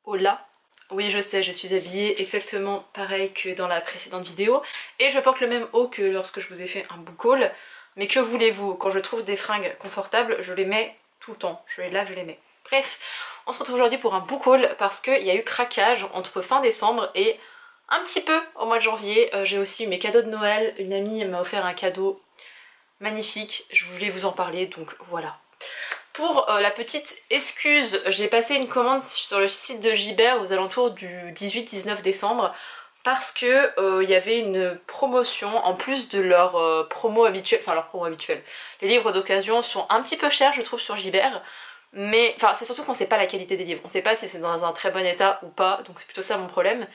Hola. Oui, je sais, je suis habillée exactement pareil que dans la précédente vidéo et je porte le même haut que lorsque je vous ai fait un book haul. Mais que voulez-vous, quand je trouve des fringues confortables, je les mets tout le temps. Je les lave, je les mets. Bref, on se retrouve aujourd'hui pour un book haul parce qu'il y a eu craquage entre fin décembre et un petit peu au mois de janvier. J'ai aussi eu mes cadeaux de Noël. Une amie m'a offert un cadeau magnifique. Je voulais vous en parler, donc voilà. Pour la petite excuse, j'ai passé une commande sur le site de Gibert aux alentours du 18-19 décembre parce que y avait une promotion en plus de leur promo habituelle, enfin leur promo habituelle. Les livres d'occasion sont un petit peu chers je trouve sur Gibert, mais enfin c'est surtout qu'on sait pas la qualité des livres, on sait pas si c'est dans un très bon état ou pas, donc c'est plutôt ça mon problème.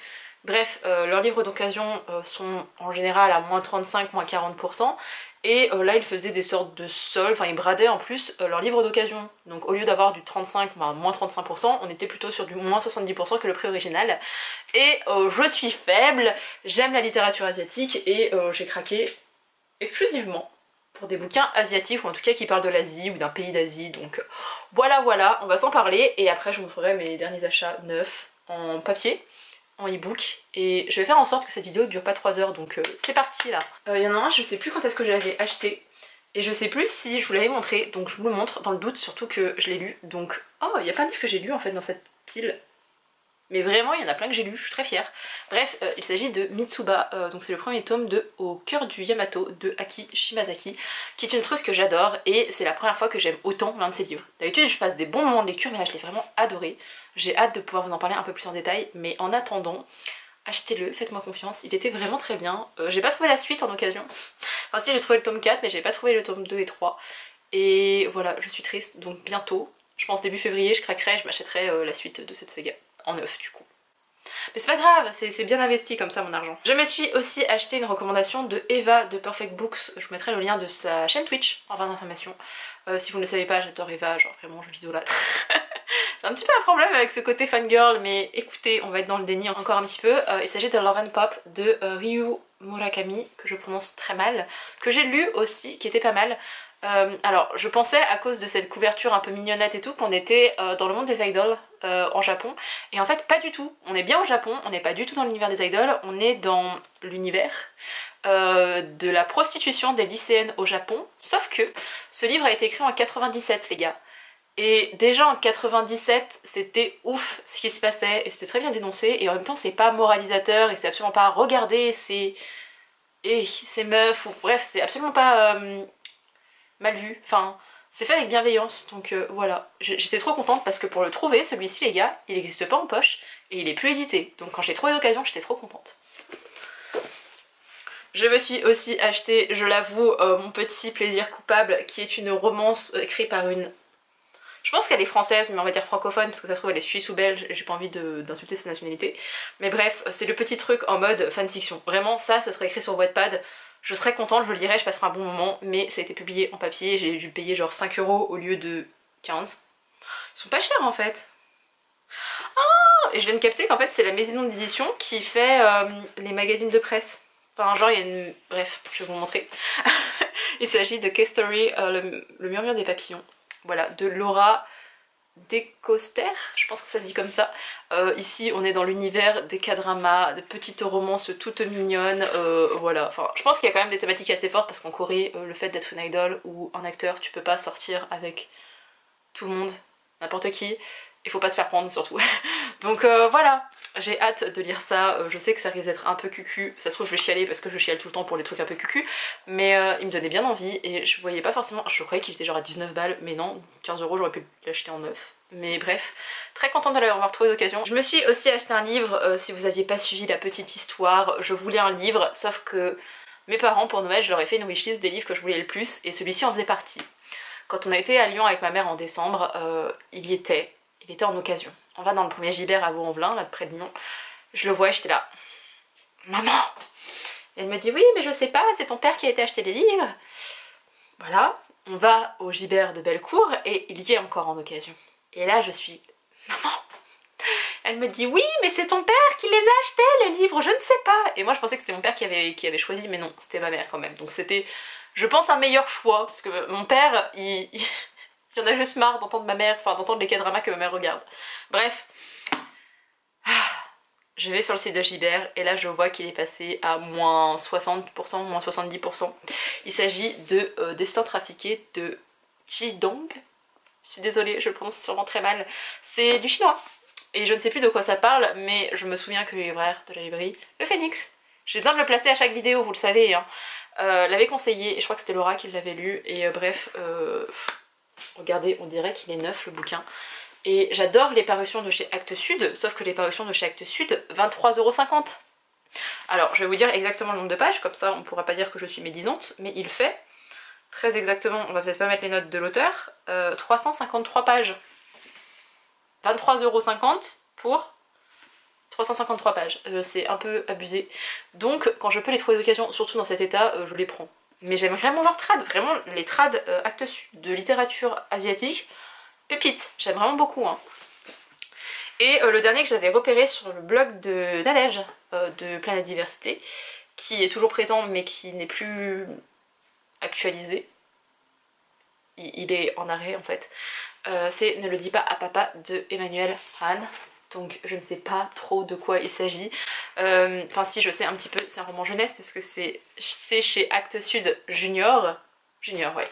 Bref, leurs livres d'occasion sont en général à moins 35, moins 40%. Et là ils faisaient des sortes de soldes, enfin ils bradaient en plus leurs livres d'occasion. Donc au lieu d'avoir du 35, ben, moins 35%, on était plutôt sur du moins 70% que le prix original. Et je suis faible, j'aime la littérature asiatique et j'ai craqué exclusivement pour des bouquins asiatiques, ou en tout cas qui parlent de l'Asie ou d'un pays d'Asie. Donc voilà, on va s'en parler et après je vous montrerai mes derniers achats neufs en papier, en e-book, et je vais faire en sorte que cette vidéo ne dure pas 3 heures, donc c'est parti là. Il y en a un, je sais plus quand est-ce que je l'avais acheté, et je sais plus si je vous l'avais montré, donc je vous le montre dans le doute, surtout que je l'ai lu, donc... Oh, il y a plein de livres que j'ai lus en fait dans cette pile, mais vraiment il y en a plein que j'ai lus, je suis très fière. Bref, il s'agit de Mitsuba, donc c'est le premier tome de Au cœur du Yamato de Aki Shimazaki, qui est une autrice que j'adore, et c'est la première fois que j'aime autant l'un de ses livres. D'habitude je passe des bons moments de lecture, mais là je l'ai vraiment adoré. J'ai hâte de pouvoir vous en parler un peu plus en détail, mais en attendant, achetez-le, faites-moi confiance, il était vraiment très bien. J'ai pas trouvé la suite en occasion, enfin si j'ai trouvé le tome 4, mais j'ai pas trouvé le tome 2 et 3, et voilà, je suis triste, donc bientôt, je pense début février, je craquerai, je m'achèterai la suite de cette saga, en neuf du coup. Mais c'est pas grave, c'est bien investi comme ça mon argent. Je me suis aussi acheté une recommandation de Eva de Perfect Books, je vous mettrai le lien de sa chaîne Twitch en barre d'informations. Si vous ne le savez pas, j'adore Eva, genre vraiment je l'idolâtre. J'ai un petit peu un problème avec ce côté fangirl, mais écoutez, on va être dans le déni encore un petit peu. Il s'agit de Love and Pop de Ryu Murakami, que je prononce très mal, que j'ai lu aussi, qui était pas mal. Alors je pensais à cause de cette couverture un peu mignonnette et tout qu'on était dans le monde des idoles en Japon, et en fait pas du tout. On est bien au Japon, on n'est pas du tout dans l'univers des idoles, on est dans l'univers de la prostitution des lycéennes au Japon, sauf que ce livre a été écrit en 97 les gars. Et déjà en 97 c'était ouf ce qui se passait et c'était très bien dénoncé, et en même temps c'est pas moralisateur et c'est absolument pas regarder ces meufs, ou bref c'est absolument pas mal vu, enfin c'est fait avec bienveillance, donc voilà. J'étais trop contente parce que pour le trouver celui-ci les gars, il n'existe pas en poche et il est plus édité, donc quand j'ai trouvé d'occasion j'étais trop contente. Je me suis aussi acheté, je l'avoue, mon petit plaisir coupable, qui est une romance écrite par une... Je pense qu'elle est française, mais on va dire francophone, parce que ça se trouve elle est suisse ou belge, et j'ai pas envie d'insulter sa nationalité. Mais bref, c'est le petit truc en mode fanfiction. Vraiment, ça serait écrit sur Wattpad, je serais contente, je le lirais, je passerai un bon moment, mais ça a été publié en papier, j'ai dû payer genre 5 € au lieu de 15. Ils sont pas chers en fait. Ah, et je viens de capter qu'en fait c'est la maison d'édition qui fait les magazines de presse. Enfin genre il y a une... Bref, je vais vous montrer. Il s'agit de K-Story, le murmure des papillons. Voilà, de Laura Decoster, je pense que ça se dit comme ça. Ici on est dans l'univers des K-dramas, de petites romances toutes mignonnes, voilà. Enfin, je pense qu'il y a quand même des thématiques assez fortes parce qu'en Corée, le fait d'être une idol ou un acteur, tu peux pas sortir avec tout le monde, n'importe qui, il faut pas se faire prendre surtout. Donc voilà, j'ai hâte de lire ça, je sais que ça risque d'être un peu cucu, ça se trouve je vais chialer parce que je chiale tout le temps pour les trucs un peu cucu, mais il me donnait bien envie et je voyais pas forcément, je croyais qu'il était genre à 19 balles, mais non, 15 € j'aurais pu l'acheter en neuf. Mais bref, très contente de l'avoir trouvé d'occasion. Je me suis aussi acheté un livre, si vous aviez pas suivi la petite histoire, je voulais un livre, sauf que mes parents pour Noël je leur ai fait une wishlist des livres que je voulais le plus et celui-ci en faisait partie. Quand on a été à Lyon avec ma mère en décembre, il était en occasion. On va dans le premier Gibert à Vaux-en-Velin, là près de Lyon. Je le vois et j'étais là, maman. Et elle me dit oui mais je sais pas, c'est ton père qui a été acheter les livres. Voilà, on va au Gibert de Bellecour et il y est encore en occasion. Et là je suis, maman. Elle me dit oui mais c'est ton père qui les a achetés les livres, je ne sais pas. Et moi je pensais que c'était mon père qui avait choisi, mais non, c'était ma mère quand même. Donc c'était, je pense, un meilleur choix, parce que mon père il y en a juste marre d'entendre ma mère, enfin d'entendre les K-dramas que ma mère regarde. Bref, je vais sur le site de Gibert et là je vois qu'il est passé à moins 60%, moins 70%. Il s'agit de Destin trafiqué de Qidong. Je suis désolée, je le prononce sûrement très mal. C'est du chinois. Et je ne sais plus de quoi ça parle, mais je me souviens que le libraire de la librairie, le Phénix, j'ai besoin de le placer à chaque vidéo, vous le savez, hein, l'avait conseillé, et je crois que c'était Laura qui l'avait lu, et bref, regardez, on dirait qu'il est neuf le bouquin. Et j'adore les parutions de chez Actes Sud, sauf que les parutions de chez Actes Sud, 23,50 €. Alors, je vais vous dire exactement le nombre de pages, comme ça on pourra pas dire que je suis médisante, mais il fait, très exactement, on va peut-être pas mettre les notes de l'auteur, 353 pages. 23,50 € pour 353 pages. C'est un peu abusé. Donc quand je peux les trouver d'occasion, surtout dans cet état, je les prends. Mais j'aime vraiment leurs trad, vraiment les trad Actes Sud de littérature asiatique, pépite, j'aime vraiment beaucoup. Hein. Et le dernier que j'avais repéré sur le blog de Nadège, de Planète Diversité, qui est toujours présent mais qui n'est plus actualisé. Il est en arrêt en fait. C'est Ne le dis pas à papa de Emmanuel Han. Donc je ne sais pas trop de quoi il s'agit. Enfin si, je sais un petit peu, c'est un roman jeunesse parce que c'est chez Actes Sud Junior. Junior, ouais.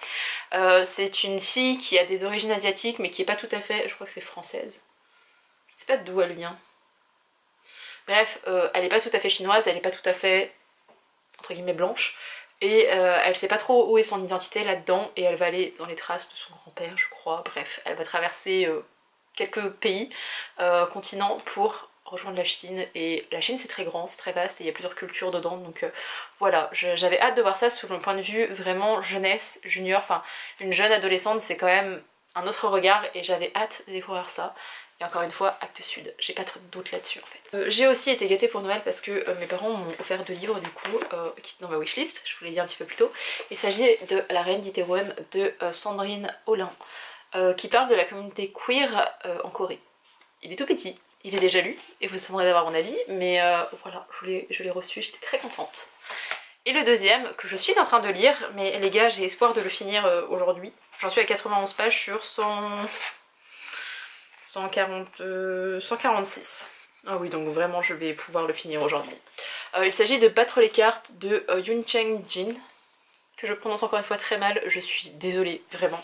C'est une fille qui a des origines asiatiques mais qui est pas tout à fait, je crois que c'est française. Je sais pas d'où elle vient. Bref, elle est pas tout à fait chinoise, elle est pas tout à fait, entre guillemets, blanche. Et elle sait pas trop où est son identité là-dedans et elle va aller dans les traces de son grand-père, je crois. Bref, elle va traverser quelques pays, continents pour rejoindre la Chine. Et la Chine c'est très grand, c'est très vaste et il y a plusieurs cultures dedans. Donc voilà, j'avais hâte de voir ça sous le point de vue vraiment jeunesse, junior. Enfin, une jeune adolescente c'est quand même un autre regard et j'avais hâte de découvrir ça. Et encore une fois, Actes Sud, j'ai pas trop de doute là-dessus en fait. J'ai aussi été gâtée pour Noël parce que mes parents m'ont offert 2 livres du coup, qui sont dans ma wishlist, je vous l'ai dit un petit peu plus tôt. Il s'agit de La Reine d'Itaewon de Sandrine Olin, qui parle de la communauté queer en Corée. Il est tout petit, il est déjà lu, et vous attendrez d'avoir mon avis, mais voilà, je l'ai reçu, j'étais très contente. Et le deuxième, que je suis en train de lire, mais les gars, j'ai espoir de le finir aujourd'hui. J'en suis à 91 pages sur 146. Ah oui, donc vraiment je vais pouvoir le finir aujourd'hui. Il s'agit de Battre les cartes de Yoon Chang Jin, que je prononce encore une fois très mal, je suis désolée, vraiment.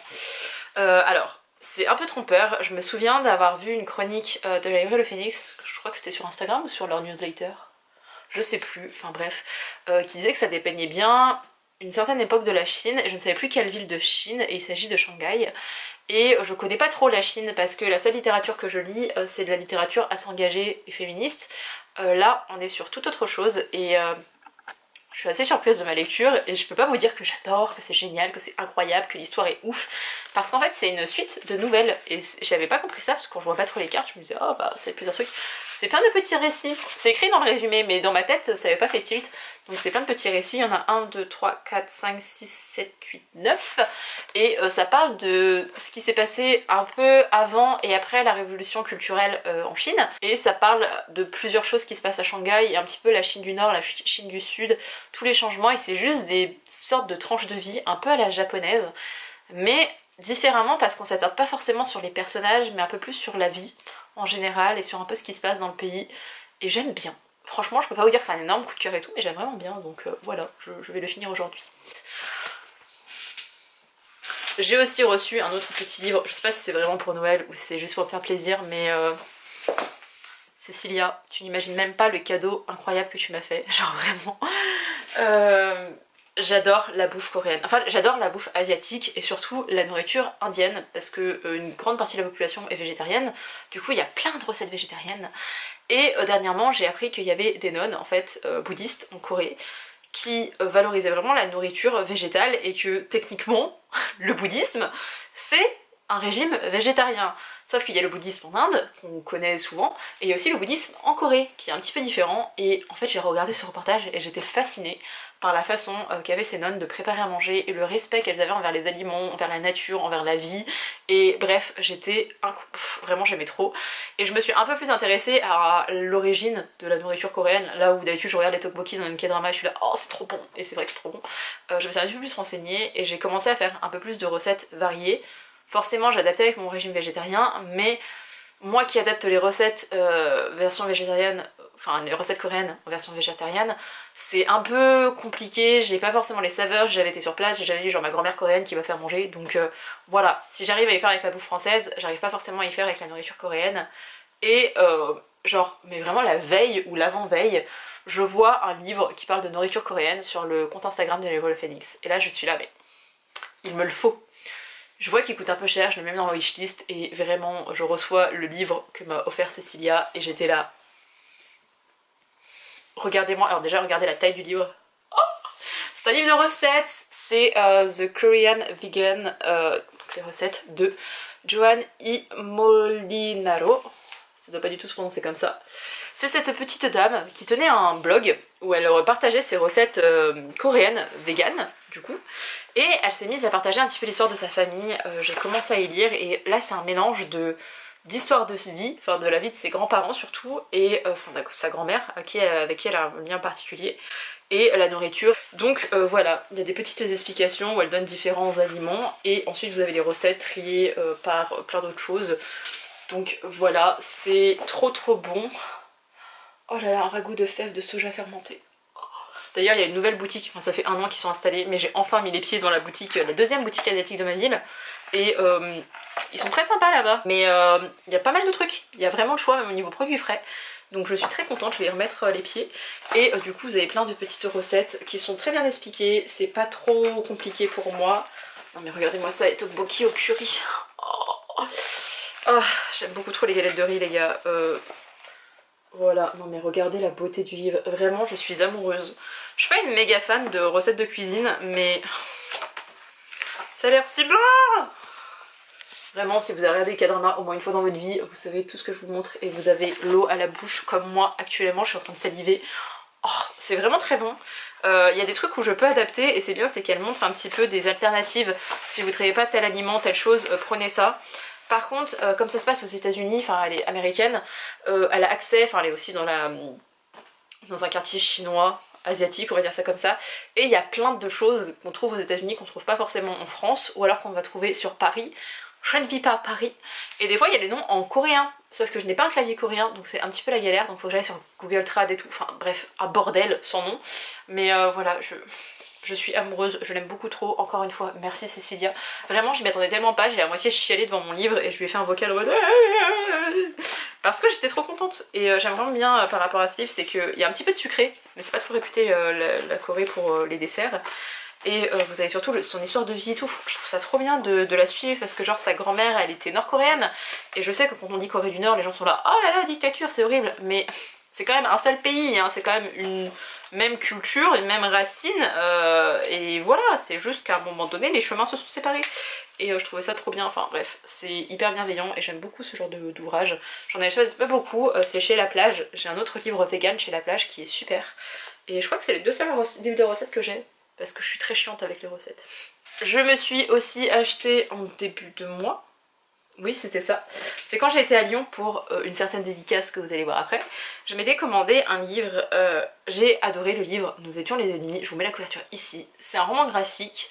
Alors, c'est un peu trompeur, je me souviens d'avoir vu une chronique de la librairie Le Phénix, je crois que c'était sur Instagram ou sur leur newsletter, je sais plus, enfin bref, qui disait que ça dépeignait bien une certaine époque de la Chine, et je ne savais plus quelle ville de Chine, et il s'agit de Shanghai. Et je connais pas trop la Chine parce que la seule littérature que je lis c'est de la littérature assez engagée et féministe. Là on est sur toute autre chose et je suis assez surprise de ma lecture et je peux pas vous dire que j'adore, que c'est génial, que c'est incroyable, que l'histoire est ouf. Parce qu'en fait c'est une suite de nouvelles et j'avais pas compris ça parce que quand je vois pas trop les cartes je me disais oh bah ça va être plusieurs trucs. C'est plein de petits récits, c'est écrit dans le résumé mais dans ma tête ça avait pas fait tilt. Donc c'est plein de petits récits, il y en a 1, 2, 3, 4, 5, 6, 7, 8, 9 et ça parle de ce qui s'est passé un peu avant et après la révolution culturelle en Chine et ça parle de plusieurs choses qui se passent à Shanghai et un petit peu la Chine du Nord, la Chine du Sud, tous les changements et c'est juste des sortes de tranches de vie un peu à la japonaise mais différemment parce qu'on s'attarde pas forcément sur les personnages mais un peu plus sur la vie en général et sur un peu ce qui se passe dans le pays et j'aime bien. Franchement je peux pas vous dire que c'est un énorme coup de cœur et tout mais j'aime vraiment bien donc voilà, je vais le finir aujourd'hui. J'ai aussi reçu un autre petit livre, je sais pas si c'est vraiment pour Noël ou si c'est juste pour me faire plaisir mais Cécilia, tu n'imagines même pas le cadeau incroyable que tu m'as fait, genre vraiment. J'adore la bouffe coréenne, enfin j'adore la bouffe asiatique et surtout la nourriture indienne parce que une grande partie de la population est végétarienne, du coup il y a plein de recettes végétariennes et dernièrement j'ai appris qu'il y avait des nonnes en fait bouddhistes en Corée qui valorisaient vraiment la nourriture végétale et que techniquement le bouddhisme c'est un régime végétarien. Sauf qu'il y a le bouddhisme en Inde, qu'on connaît souvent, et il y a aussi le bouddhisme en Corée, qui est un petit peu différent, et en fait j'ai regardé ce reportage et j'étais fascinée par la façon qu'avaient ces nonnes de préparer à manger, et le respect qu'elles avaient envers les aliments, envers la nature, envers la vie, et bref, j'étais... vraiment j'aimais trop. Et je me suis un peu plus intéressée à l'origine de la nourriture coréenne, là où d'habitude je regarde les tteokbokki dans une K-drama et je suis là, oh c'est trop bon, et c'est vrai que c'est trop bon. Je me suis un petit peu plus renseignée, et j'ai commencé à faire un peu plus de recettes variées. Forcément j'adaptais avec mon régime végétarien, mais moi qui adapte les recettes version végétarienne enfin les recettes coréennes en version végétarienne, c'est un peu compliqué, j'ai pas forcément les saveurs, j'avais été sur place, j'ai jamais vu genre ma grand-mère coréenne qui va faire manger, donc voilà, si j'arrive à y faire avec la bouffe française, j'arrive pas forcément à y faire avec la nourriture coréenne, et genre, mais vraiment la veille ou l'avant-veille, je vois un livre qui parle de nourriture coréenne sur le compte Instagram de l'Évo le Phénix, et là je suis là, mais il me le faut. Je vois qu'il coûte un peu cher, je le mets même dans ma wishlist, et vraiment je reçois le livre que m'a offert Cecilia, et j'étais là. Regardez-moi, alors déjà regardez la taille du livre. Oh, c'est un livre de recettes, c'est The Korean Vegan, donc les recettes de Joan I. Molinaro. Ça doit pas du tout se prononcer comme ça. C'est cette petite dame qui tenait un blog où elle partageait ses recettes coréennes, véganes du coup. Et elle s'est mise à partager un petit peu l'histoire de sa famille. J'ai commencé à y lire et là c'est un mélange d'histoire de vie, enfin de la vie de ses grands-parents surtout, et de sa grand-mère avec qui elle a un lien particulier, et la nourriture. Donc voilà, il y a des petites explications où elle donne différents aliments, et ensuite vous avez les recettes triées par plein d'autres choses. Donc voilà, c'est trop bon. Oh là là, un ragoût de fèves de soja fermenté. D'ailleurs il y a une nouvelle boutique, enfin ça fait 1 an qu'ils sont installés, mais j'ai enfin mis les pieds dans la boutique, la deuxième boutique asiatique de ma ville. Et ils sont très sympas là-bas. Mais il y a pas mal de trucs, il y a vraiment le choix même au niveau produits frais. Donc je suis très contente, je vais y remettre les pieds. Et du coup vous avez plein de petites recettes qui sont très bien expliquées, c'est pas trop compliqué pour moi. Non mais regardez-moi ça, les tteokbokki au curry. Oh, j'aime beaucoup trop les galettes de riz les gars. Voilà, non mais regardez la beauté du livre, vraiment je suis amoureuse. Je suis pas une méga fan de recettes de cuisine, mais ça a l'air si bon. Vraiment, si vous avez regardé K-drama au moins une fois dans votre vie, vous savez tout ce que je vous montre et vous avez l'eau à la bouche comme moi actuellement, je suis en train de saliver. Oh, c'est vraiment très bon. Il y a des trucs où je peux adapter et c'est bien, c'est qu'elle montre un petit peu des alternatives. Si vous ne trouvez pas tel aliment, telle chose, prenez ça. Par contre, comme ça se passe aux États-Unis, enfin elle est américaine, elle a accès, enfin elle est aussi dans un quartier chinois, asiatique, on va dire ça comme ça, et il y a plein de choses qu'on trouve aux États-Unis qu'on trouve pas forcément en France, ou alors qu'on va trouver sur Paris. Je ne vis pas à Paris, et des fois il y a des noms en coréen, sauf que je n'ai pas un clavier coréen, donc c'est un petit peu la galère, donc faut que j'aille sur Google Trad et tout, enfin bref, un bordel sans nom, mais voilà, je suis amoureuse, je l'aime beaucoup trop, encore une fois, merci Cecilia. Vraiment, je m'y attendais tellement pas, j'ai à moitié chialé devant mon livre et je lui ai fait un vocal en mode parce que j'étais trop contente. Et j'aime vraiment bien par rapport à ce livre, c'est qu'il y a un petit peu de sucré, mais c'est pas trop réputé la Corée pour les desserts. Et vous avez surtout son histoire de vie et tout, je trouve ça trop bien de la suivre parce que genre sa grand-mère elle était nord-coréenne. Et je sais que quand on dit Corée du Nord, les gens sont là, oh là là, dictature, c'est horrible, mais c'est quand même un seul pays, hein, c'est quand même une même culture, une même racine, et voilà, c'est juste qu'à un moment donné les chemins se sont séparés. Et je trouvais ça trop bien, enfin bref, c'est hyper bienveillant et j'aime beaucoup ce genre d'ouvrage. J'en ai acheté pas beaucoup, c'est chez La Plage, j'ai un autre livre vegan chez La Plage qui est super. Et je crois que c'est les 2 seuls livres de recettes que j'ai, parce que je suis très chiante avec les recettes. Je me suis aussi acheté en début de mois, oui c'était ça, c'est quand j'ai été à Lyon pour une certaine dédicace que vous allez voir après, je m'étais commandé un livre, j'ai adoré le livre Nous étions les ennemis, je vous mets la couverture ici, c'est un roman graphique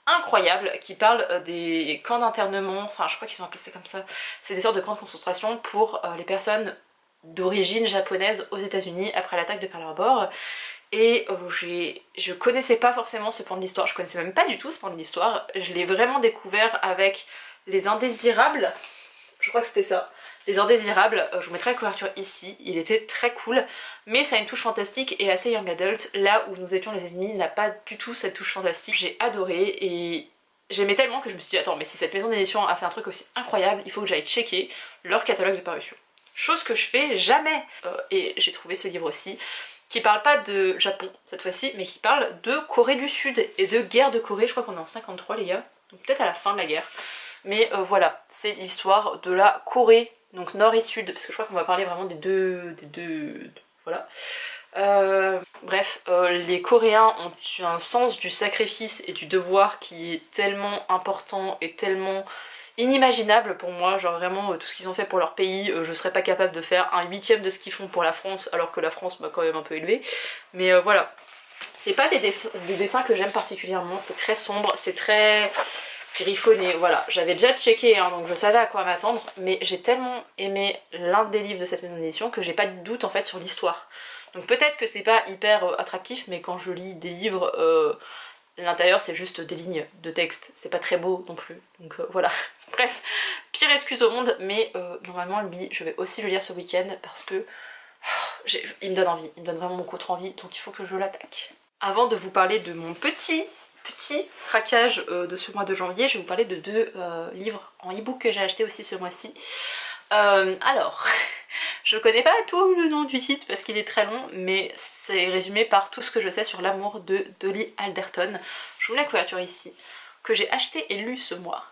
incroyable qui parle des camps d'internement, enfin je crois qu'ils sont appelés ça comme ça, c'est des sortes de camps de concentration pour les personnes d'origine japonaise aux États-Unis après l'attaque de Pearl Harbor. Et je connaissais pas forcément ce pan de l'histoire, je connaissais même pas du tout ce pan de l'histoire, je l'ai vraiment découvert avec Les Indésirables, je crois que c'était ça, Les Indésirables, je vous mettrai la couverture ici, il était très cool, mais ça a une touche fantastique et assez young adult, là où Nous étions les ennemis n'a pas du tout cette touche fantastique, j'ai adoré et j'aimais tellement que je me suis dit attends mais si cette maison d'édition a fait un truc aussi incroyable, il faut que j'aille checker leur catalogue de parution. Chose que je fais jamais, et j'ai trouvé ce livre aussi, qui parle pas de Japon cette fois-ci, mais qui parle de Corée du Sud et de guerre de Corée, je crois qu'on est en 53 les gars, donc peut-être à la fin de la guerre. Mais voilà, c'est l'histoire de la Corée, donc nord et sud, parce que je crois qu'on va parler vraiment des deux voilà. Bref, les Coréens ont un sens du sacrifice et du devoir qui est tellement important et tellement inimaginable pour moi, genre vraiment tout ce qu'ils ont fait pour leur pays, je serais pas capable de faire un 1/8 de ce qu'ils font pour la France, alors que la France m'a quand même un peu élevée, mais voilà. C'est pas des dessins que j'aime particulièrement, c'est très sombre, c'est très griffonné, voilà. J'avais déjà checké, hein, donc je savais à quoi m'attendre, mais j'ai tellement aimé l'un des livres de cette maison d'édition que j'ai pas de doute en fait sur l'histoire. Donc peut-être que c'est pas hyper attractif, mais quand je lis des livres, l'intérieur c'est juste des lignes de texte, c'est pas très beau non plus, donc voilà. Bref, pire excuse au monde, mais normalement lui, je vais aussi le lire ce week-end parce que il me donne envie, il me donne vraiment beaucoup trop envie, donc il faut que je l'attaque. Avant de vous parler de mon petit craquage de ce mois de janvier, je vais vous parler de deux livres en e-book que j'ai acheté aussi ce mois-ci. Alors, je connais pas tout le nom du titre parce qu'il est très long, mais c'est résumé par tout ce que je sais sur l'amour de Dolly Alderton. Je vous mets la couverture ici, que j'ai acheté et lu ce mois.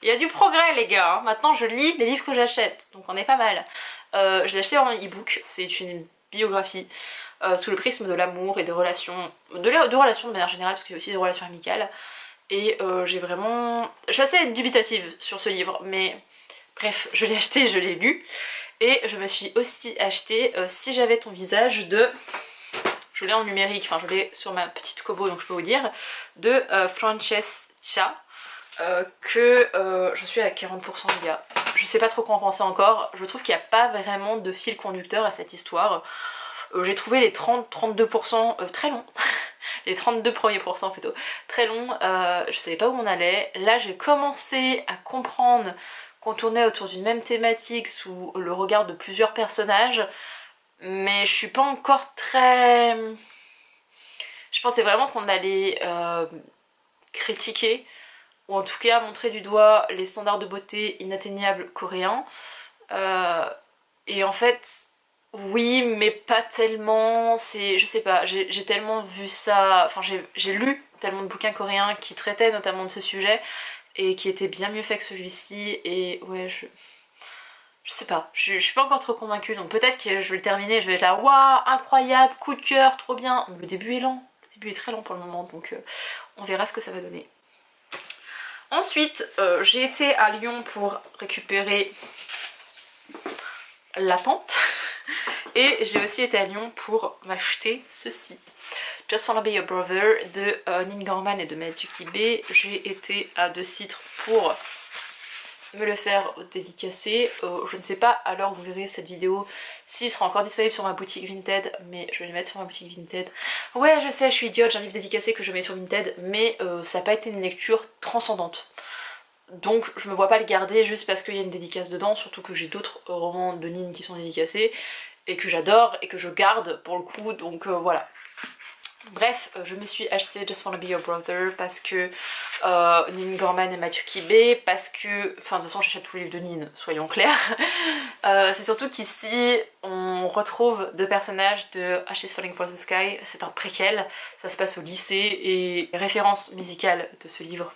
Il y a du progrès les gars, hein. Maintenant je lis les livres que j'achète, donc on est pas mal. Je l'ai acheté en e-book, c'est une biographie sous le prisme de l'amour et des relations, de relations de manière générale, parce qu'il y a aussi des relations amicales. Et j'ai vraiment... Je suis assez dubitative sur ce livre, mais bref, je l'ai acheté, je l'ai lu. Et je me suis aussi acheté Si j'avais ton visage de... Je l'ai en numérique, enfin je l'ai sur ma petite Kobo, donc je peux vous dire, de Francesca. Que je suis à 40% les gars. Je sais pas trop quoi en penser encore. Je trouve qu'il n'y a pas vraiment de fil conducteur à cette histoire. J'ai trouvé les 30-32% très longs. Les 32 premiers pourcents plutôt très longs. Je savais pas où on allait. Là j'ai commencé à comprendre qu'on tournait autour d'une même thématique sous le regard de plusieurs personnages. Mais je suis pas encore très... Je pensais vraiment qu'on allait critiquer, ou en tout cas montrer du doigt les standards de beauté inatteignables coréens. Et en fait, oui, mais pas tellement, je sais pas, j'ai tellement vu ça, enfin j'ai lu tellement de bouquins coréens qui traitaient notamment de ce sujet, et qui étaient bien mieux faits que celui-ci, et ouais, je sais pas, je suis pas encore trop convaincue, donc peut-être que je vais le terminer, je vais être là, waouh, incroyable, coup de cœur, trop bien. Le début est lent, le début est très lent pour le moment, donc on verra ce que ça va donner. Ensuite, j'ai été à Lyon pour récupérer La Tente. Et j'ai aussi été à Lyon pour m'acheter ceci. Just Wanna Be Your Brother de Neil Gaiman et de Matthew Kibbe. J'ai été à 2 Citres pour me le faire dédicacer. Je ne sais pas à l'heure où vous verrez cette vidéo s'il sera encore disponible sur ma boutique Vinted, mais je vais le mettre sur ma boutique Vinted. Ouais, je sais, je suis idiote, j'ai un livre dédicacé que je mets sur Vinted, mais ça n'a pas été une lecture transcendante. Donc je me vois pas le garder juste parce qu'il y a une dédicace dedans, surtout que j'ai d'autres romans de Nin qui sont dédicacés et que j'adore et que je garde pour le coup, donc voilà. Bref, je me suis acheté Just Wanna Be Your Brother parce que Neil Gaiman et Matthew Kibbe, parce que... Enfin de toute façon j'achète tous les livres de Nin, soyons clairs. C'est surtout qu'ici on retrouve deux personnages de Ashes Falling for the Sky, c'est un préquel, ça se passe au lycée, et les références musicales de ce livre.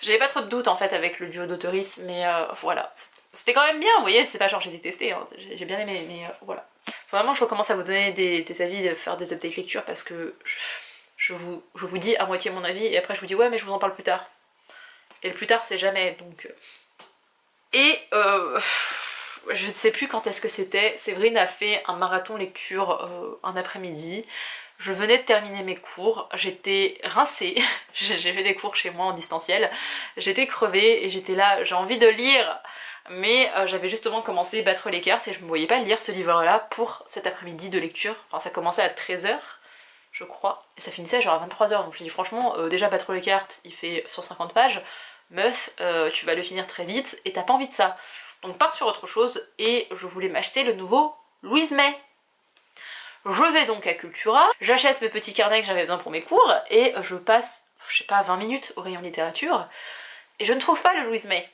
J'avais pas trop de doutes en fait avec le duo d'auteuristes, mais voilà. C'était quand même bien, vous voyez, c'est pas genre j'ai détesté, hein, j'ai bien aimé, mais voilà. Faut vraiment que je recommence à vous donner des avis, de faire des updates lecture, parce que je vous dis à moitié mon avis, et après je vous dis ouais mais je vous en parle plus tard. Et le plus tard c'est jamais, donc... Et je ne sais plus quand est-ce que c'était, Séverine a fait un marathon lecture un après-midi. Je venais de terminer mes cours, j'étais rincée, j'ai fait des cours chez moi en distanciel, j'étais crevée et j'étais là, j'ai envie de lire, mais j'avais justement commencé Battre les cartes et je me voyais pas lire ce livre-là pour cet après-midi de lecture. Enfin ça commençait à 13 h je crois, et ça finissait genre à 23 h, donc je me suis dit franchement, déjà Battre les cartes, il fait 150 pages, meuf, tu vas le finir très vite et t'as pas envie de ça. Donc pars sur autre chose, et je voulais m'acheter le nouveau Louise May. Je vais donc à Cultura, j'achète mes petits carnets que j'avais besoin pour mes cours, et je passe, je sais pas, 20 minutes au rayon littérature, et je ne trouve pas le Louise May.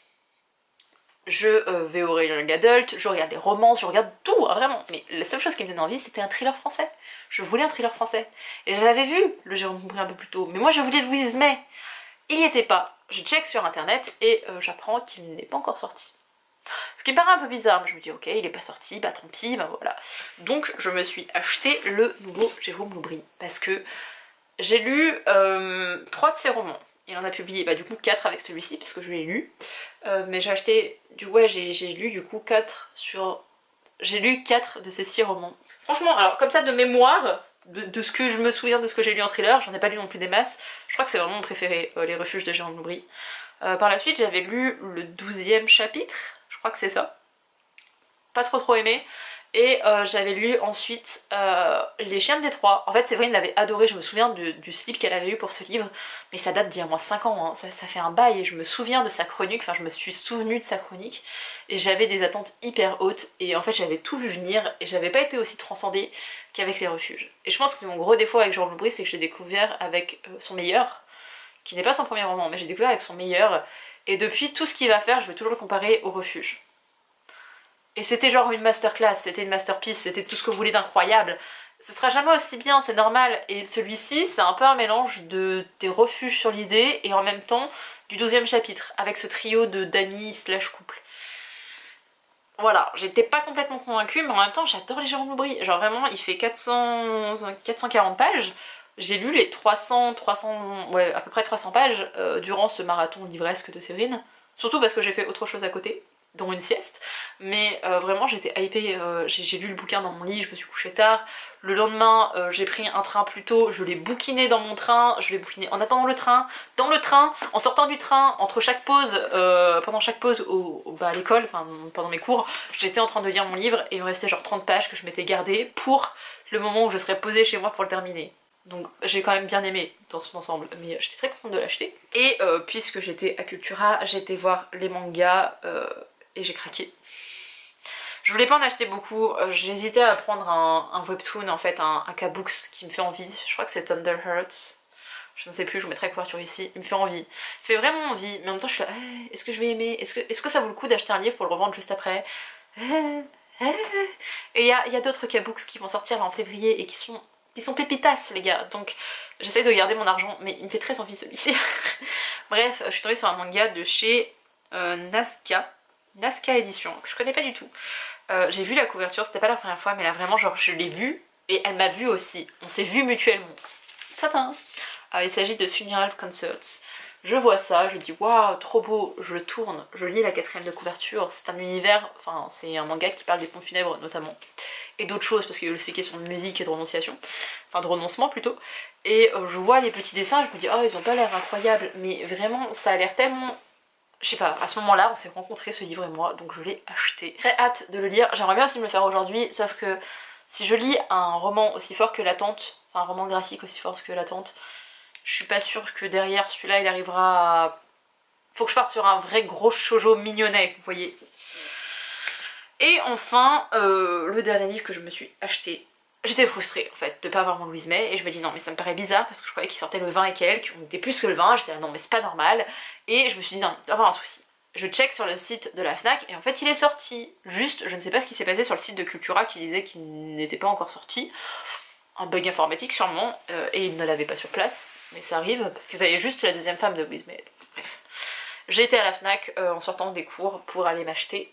Je vais au rayon young adult, je regarde les romances, je regarde tout, hein, vraiment. Mais la seule chose qui me donnait envie, c'était un thriller français. Je voulais un thriller français. Et j'avais vu le Jérôme Bray un peu plus tôt, mais moi je voulais Louise May. Il n'y était pas. Je check sur internet et j'apprends qu'il n'est pas encore sorti. Ce qui me paraît un peu bizarre, mais je me dis ok, il est pas sorti, bah tant pis, bah voilà. Donc je me suis acheté le nouveau Jérôme Bray parce que j'ai lu 3 de ses romans. Il en a publié bah, du coup 4 avec celui-ci puisque je l'ai lu. Mais j'ai acheté, j'ai lu du coup 4 sur... J'ai lu 4 de ces 6 romans. Franchement, alors comme ça de mémoire, de ce que je me souviens de ce que j'ai lu en thriller, j'en ai pas lu non plus des masses. Je crois que c'est vraiment mon préféré, Les Refuges de Jérôme Loubry. Par la suite j'avais lu le 12e chapitre, je crois que c'est ça. Pas trop aimé. Et j'avais lu ensuite Les Chiens de Détroit. En fait Séverine l'avait adoré, je me souviens du slip qu'elle avait eu pour ce livre, mais ça date d'il y a moins 5 ans, hein. Ça fait un bail et je me souviens de sa chronique, enfin je me suis souvenue de sa chronique et j'avais des attentes hyper hautes et en fait j'avais tout vu venir et j'avais pas été aussi transcendée qu'avec Les Refuges. Et je pense que mon gros défaut avec Jérôme Loubry c'est que j'ai découvert avec son meilleur, qui n'est pas son premier roman, mais j'ai découvert avec son meilleur et depuis tout ce qu'il va faire je vais toujours le comparer au Refuge. Et c'était genre une masterclass, c'était une masterpiece, c'était tout ce que vous voulez d'incroyable. Ce sera jamais aussi bien, c'est normal. Et celui-ci, c'est un peu un mélange des refuges sur l'idée et en même temps du 12e chapitre, avec ce trio d'amis slash couple. Voilà, j'étais pas complètement convaincue, mais en même temps j'adore les Jérôme Loubry. Genre vraiment, il fait 440 pages. J'ai lu les 300, ouais, à peu près 300 pages durant ce marathon livresque de Séverine. Surtout parce que j'ai fait autre chose à côté, dont une sieste, mais vraiment j'étais hypée, j'ai lu le bouquin dans mon lit, je me suis couchée tard, le lendemain j'ai pris un train plus tôt, je l'ai bouquiné dans mon train, je l'ai bouquiné en attendant le train, dans le train, en sortant du train, entre chaque pause, pendant chaque pause à l'école, enfin pendant mes cours, j'étais en train de lire mon livre et il me restait genre 30 pages que je m'étais gardées pour le moment où je serais posée chez moi pour le terminer. Donc j'ai quand même bien aimé dans son ensemble, mais j'étais très contente de l'acheter. Et puisque j'étais à Cultura, j'ai été voir les mangas et j'ai craqué. Je voulais pas en acheter beaucoup, j'hésitais à prendre un webtoon, en fait, un K-Books qui me fait envie. Je crois que c'est Thunder Hearts. Je ne sais plus, je vous mettrai la couverture ici. Il me fait envie. Il fait vraiment envie, mais en même temps je suis là, est-ce que je vais aimer? Est-ce que ça vaut le coup d'acheter un livre pour le revendre juste après? Et il y a d'autres K-Books qui vont sortir là en février et qui sont pépitasses les gars, donc j'essaie de garder mon argent, mais il me fait très envie celui-ci. Bref, je suis tombée sur un manga de chez Nazca Édition, que je connais pas du tout. J'ai vu la couverture, c'était pas la première fois, mais là vraiment genre je l'ai vue et elle m'a vue aussi. On s'est vus mutuellement. Tadam. Il s'agit de Funeral Concerts. Je vois ça, je dis waouh, trop beau, je tourne, je lis la 4e de couverture, c'est un univers, enfin c'est un manga qui parle des pompes funèbres notamment, et d'autres choses parce qu'il y a aussi question de musique et de renonciation, enfin de renoncement plutôt, et je vois les petits dessins, je me dis oh ils ont pas l'air incroyables, mais vraiment ça a l'air tellement... Je sais pas, à ce moment-là on s'est rencontrés ce livre et moi, donc je l'ai acheté. Très hâte de le lire, j'aimerais bien aussi me le faire aujourd'hui, sauf que si je lis un roman aussi fort que l'attente, enfin un roman graphique aussi fort que l'attente, je suis pas sûre que derrière celui-là il arrivera à... Faut que je parte sur un vrai gros shoujo mignonnet, vous voyez. Et enfin, le dernier livre que je me suis acheté. J'étais frustrée en fait de pas avoir mon Louise May et je me dis non mais ça me paraît bizarre parce que je croyais qu'il sortait le 20 et quelques, on était plus que le 20, j'étais là non mais c'est pas normal. Et je me suis dit non, il doit y avoir un souci. Je check sur le site de la Fnac et en fait il est sorti. Juste, je ne sais pas ce qui s'est passé sur le site de Cultura qui disait qu'il n'était pas encore sorti. Un bug informatique sûrement, et ils ne l'avaient pas sur place. Mais ça arrive, parce qu'ils avaient juste la 2e femme de Louise May. Bref. J'ai été à la Fnac en sortant des cours pour aller m'acheter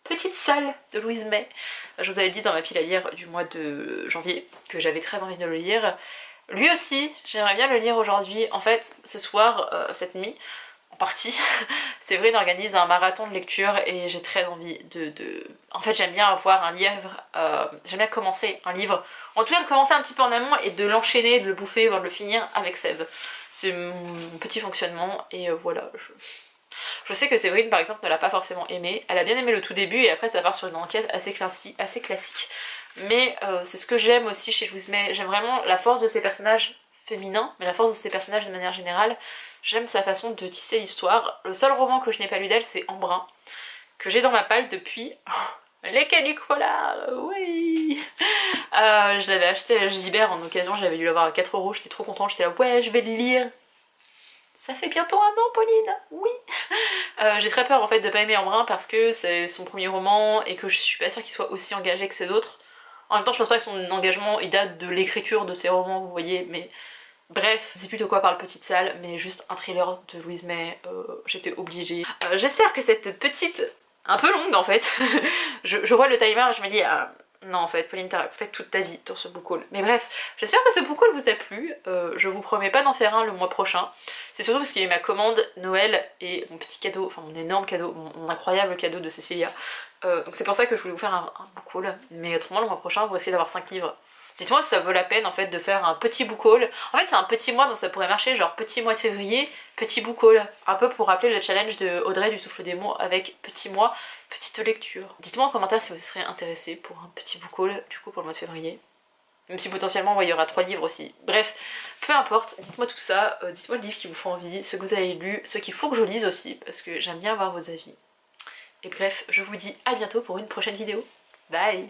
Petite salle de Louise May. Je vous avais dit dans ma pile à lire du mois de janvier que j'avais très envie de le lire. Lui aussi, j'aimerais bien le lire aujourd'hui. En fait, ce soir, cette nuit, en partie, Séverine organise un marathon de lecture et j'ai très envie En fait, j'aime bien avoir un livre, j'aime bien commencer un livre, en tout cas de commencer un petit peu en amont et de l'enchaîner, de le bouffer, voire de le finir avec Sève. C'est mon petit fonctionnement et voilà. Je sais que Séverine par exemple ne l'a pas forcément aimé, elle a bien aimé le tout début et après ça part sur une enquête assez classique. Mais c'est ce que j'aime aussi chez Louise May, j'aime vraiment la force de ses personnages féminins, mais la force de ses personnages de manière générale. J'aime sa façon de tisser l'histoire. Le seul roman que je n'ai pas lu d'elle c'est Embrun, que j'ai dans ma palle depuis... Les Canicolas, oui. Je l'avais acheté à Gibert en occasion, j'avais dû l'avoir à 4 €, j'étais trop contente, j'étais là ouais je vais le lire. Ça fait bientôt 1 an Pauline, oui. J'ai très peur en fait de pas aimer Embrun parce que c'est son premier roman et que je suis pas sûre qu'il soit aussi engagé que ses autres. En même temps je pense pas que son engagement il date de l'écriture de ses romans, vous voyez, mais... Bref, je sais plus de quoi parle Petite Salle, mais juste un thriller de Louise May, j'étais obligée. J'espère que cette petite... un peu longue en fait, je vois le timer et je me dis non en fait Pauline t'as peut-être toute ta vie dans ce book haul. Mais bref, j'espère que ce book haul vous a plu, je vous promets pas d'en faire un le mois prochain. C'est surtout parce qu'il y a eu ma commande Noël et mon petit cadeau, enfin mon énorme cadeau, mon incroyable cadeau de Cécilia. Donc c'est pour ça que je voulais vous faire un book haul, mais autrement le mois prochain vous risquez d'avoir 5 livres. Dites-moi si ça vaut la peine en fait de faire un petit book haul. En fait c'est un petit mois donc ça pourrait marcher, genre petit mois de février, petit book haul. Un peu pour rappeler le challenge de Audrey du Souffle des mots avec petit mois, petite lecture. Dites-moi en commentaire si vous serez intéressé pour un petit book haul du coup pour le mois de février. Même si potentiellement ouais, il y aura 3 livres aussi. Bref, peu importe, dites-moi tout ça, dites-moi le livre qui vous font envie, ceux que vous avez lus, ceux qu'il faut que je lise aussi, parce que j'aime bien avoir vos avis. Et bref, je vous dis à bientôt pour une prochaine vidéo. Bye!